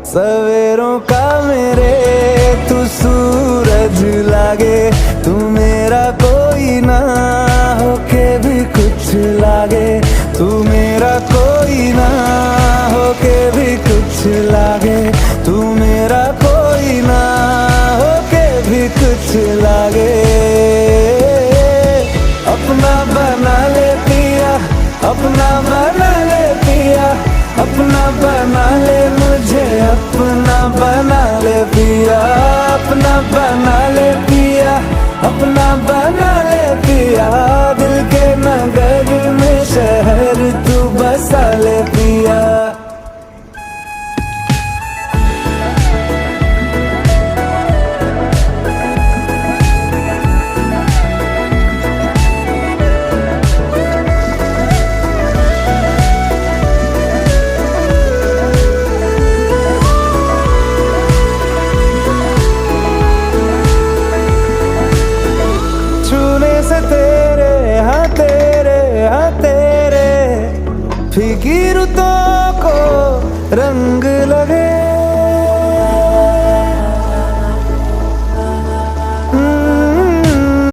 सवेरों का मेरे तू सूरज लागे, तू मेरा कोई ना होके भी कुछ लागे, तू मेरा कोई ना होके भी कुछ लागे, तू मेरा कोई ना होके भी कुछ लागे। अपना बना ले पिया, अपना बना ले पिया, अपना बना ले मुझे, अपना बना ले पिया, अपना बना ले पिया, अपना बना ले पिया। दिल के नगर में शहर तू बसा ले पिया। फीकी रुतों को रंग लगे,